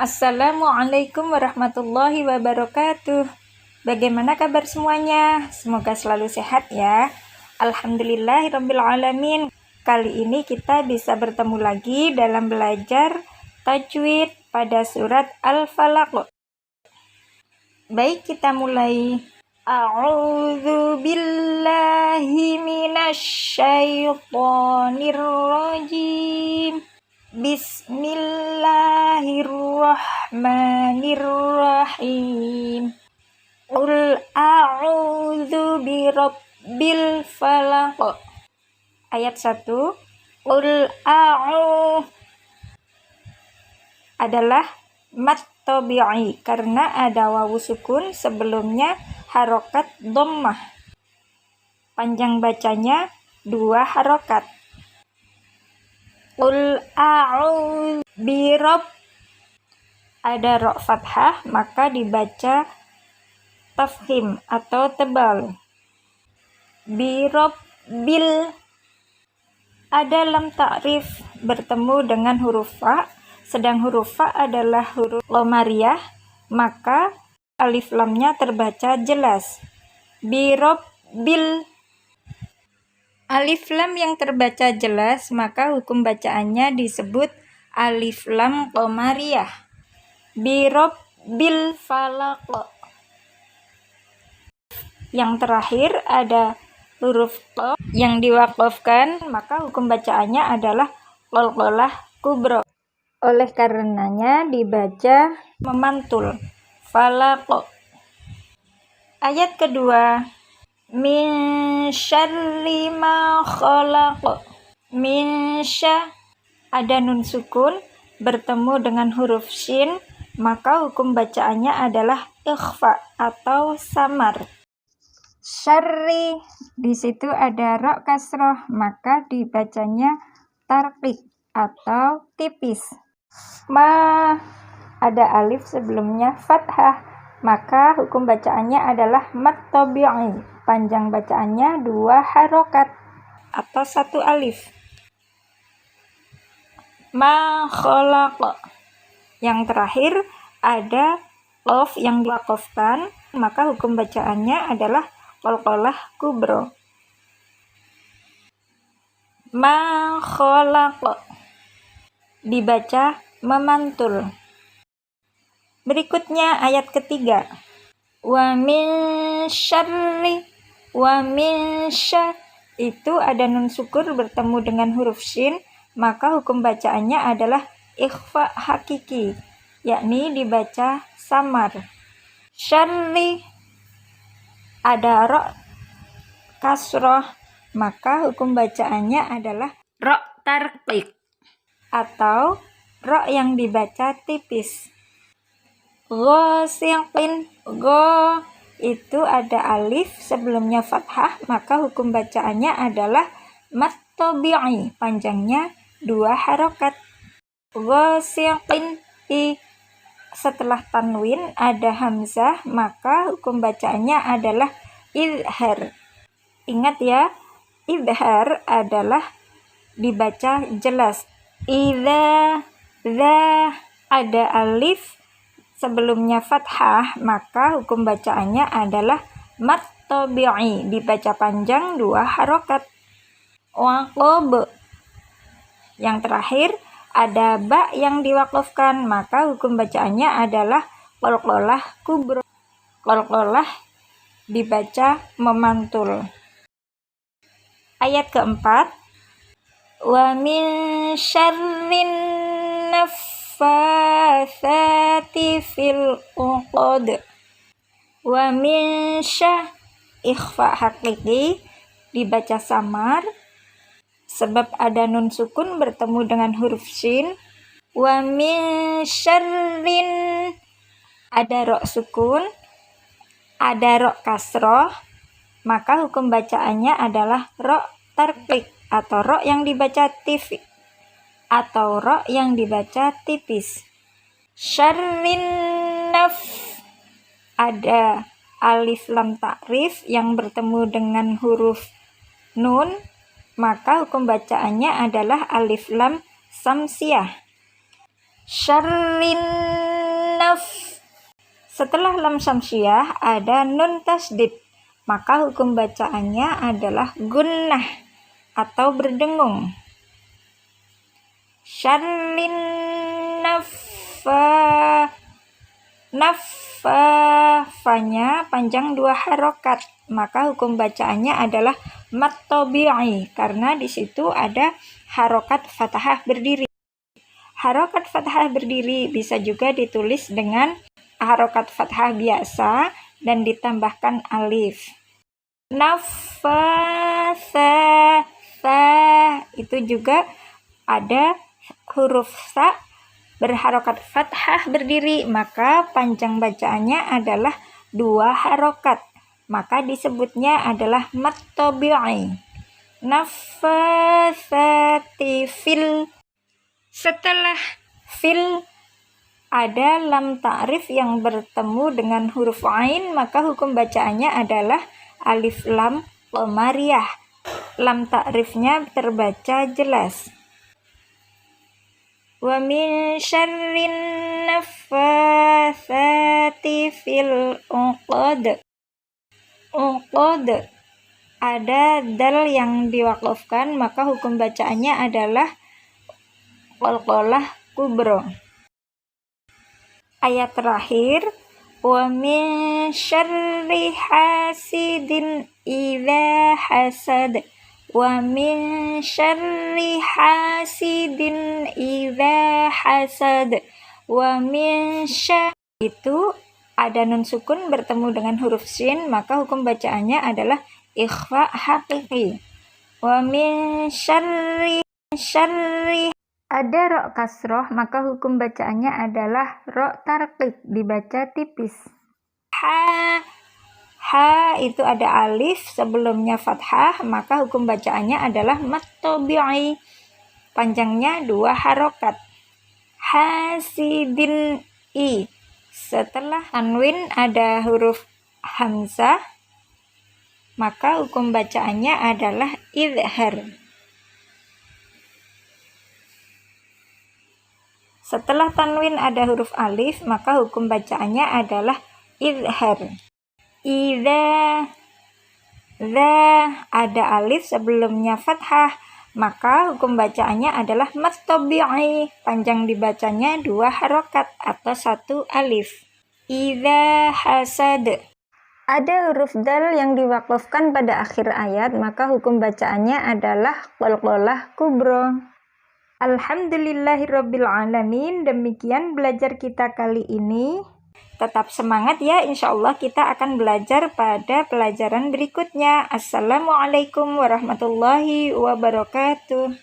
Assalamualaikum warahmatullahi wabarakatuh. Bagaimana kabar semuanya? Semoga selalu sehat ya. Alhamdulillahirabbil alamin. Kali ini kita bisa bertemu lagi dalam belajar tajwid pada surat Al-Falaq. Baik, kita mulai. A'udzu billahi minasyaitonir rajim. Bismillahirrahmanirrahim. Qul a'udzu birabbil falaq. Ayat 1. Qul a'udzu adalah mad tabi'i karena ada wawu sukun sebelumnya harokat dhammah. Panjang bacanya 2 harokat. Qul a'udzu birabb, ada ra fathah maka dibaca tafkhim atau tebal. Birabbil, ada lam ta'rif bertemu dengan huruf fa, sedang huruf fa adalah huruf qamariyah, maka alif lamnya terbaca jelas. Birabbil, alif lam yang terbaca jelas, maka hukum bacaannya disebut alif lam qamariyah. Birabbil falaq. Yang terakhir ada huruf q yang diwaqafkan, maka hukum bacaannya adalah qalqalah kubra. Oleh karenanya dibaca memantul. Falaq. Ayat kedua. Min syarri ma khalaq. Min ada nun sukun bertemu dengan huruf shin, maka hukum bacaannya adalah ikhfa atau samar. Syarri, di situ ada ra kasroh, maka dibacanya tarqiq atau tipis. Ma, ada alif sebelumnya fathah, maka hukum bacaannya adalah mad tabi'i. Panjang bacaannya 2 harokat atau 1 alif. Ma khalaq. Yang terakhir ada qaf yang diwaqafkan, maka hukum bacaannya adalah qalqalah kubra. Ma khalaq, dibaca memantul. Berikutnya ayat ketiga. Wa min syarri, wa min itu ada nun sukun bertemu dengan huruf shin, maka hukum bacaannya adalah ikhfa hakiki, yakni dibaca samar. Syarri, ada ra kasroh, maka hukum bacaannya adalah ra tarqiq atau ra yang dibaca tipis. Ghasiqin, go itu ada alif sebelumnya fathah, maka hukum bacaannya adalah mad tabi'i, panjangnya 2 harokat. Ghasiqin, setelah tanwin ada hamzah, maka hukum bacaannya adalah idhar. Ingat ya, idhar adalah dibaca jelas. Idza, ada alif sebelumnya fathah, maka hukum bacaannya adalah mad tabi'i, dibaca panjang 2 harokat. Waqab, yang terakhir ada ba yang diwaqafkan, maka hukum bacaannya adalah qalqalah kubra. Qalqalah dibaca memantul. Ayat keempat. Wa min syarrin naffatsati fil uqad. Wa min ikhfa hakiki, dibaca samar sebab ada nun sukun bertemu dengan huruf shin. Wa min syarrin, ada ra sukun, ada ra kasroh, maka hukum bacaannya adalah ra tarqiq atau ra yang dibaca tipis atau ra yang dibaca tipis. Syarrin ada alif lam ta'rif yang bertemu dengan huruf nun, maka hukum bacaannya adalah alif lam samsiyah. Syarrin naf. Setelah lam syamsiah ada nun tasdid, maka hukum bacaannya adalah gunnah atau berdengung. Syarrin fanya panjang 2 harokat, maka hukum bacaannya adalah mat tabi'i karena di situ ada harokat fathah berdiri. Harokat fathah berdiri bisa juga ditulis dengan harokat fathah biasa dan ditambahkan alif. Nafasa, itu juga ada huruf sa berharokat fathah berdiri, maka panjang bacaannya adalah 2 harokat, maka disebutnya adalah mat tabi'i. Nafasati fil. Setelah fil ada lam ta'rif yang bertemu dengan huruf ain, maka hukum bacaannya adalah alif lam qamariyah. Lam ta'rifnya terbaca jelas. Wa min syarrin naffatsati fil uqad. Uqad ada dal yang diwakafkan, maka hukum bacaannya adalah qalqalah kubro. Ayat terakhir, wa min syarri hasidin idza hasad. Wa min syarri hasidin idza hasad. Wa min itu ada nun sukun bertemu dengan huruf shin, maka hukum bacaannya adalah ikhfa haqiqi. Wa min syarri ada ro kasroh, maka hukum bacaannya adalah ro tarqiq, dibaca tipis. Ha itu ada alif sebelumnya fathah, maka hukum bacaannya adalah mat tabi'i, panjangnya 2 harokat. Hasidin i. Setelah tanwin ada huruf hamzah, maka hukum bacaannya adalah idhar. Setelah tanwin ada huruf alif, maka hukum bacaannya adalah idhar. Idza ada alif sebelumnya fathah, maka hukum bacaannya adalah mat tabi'i, panjang dibacanya 2 harokat atau 1 alif. Idza hasad ada huruf dal yang diwakafkan pada akhir ayat, maka hukum bacaannya adalah qalqalah kubro. Alhamdulillahirabbil alamin. Demikian belajar kita kali ini. Tetap semangat ya, insyaallah kita akan belajar pada pelajaran berikutnya. Assalamualaikum warahmatullahi wabarakatuh.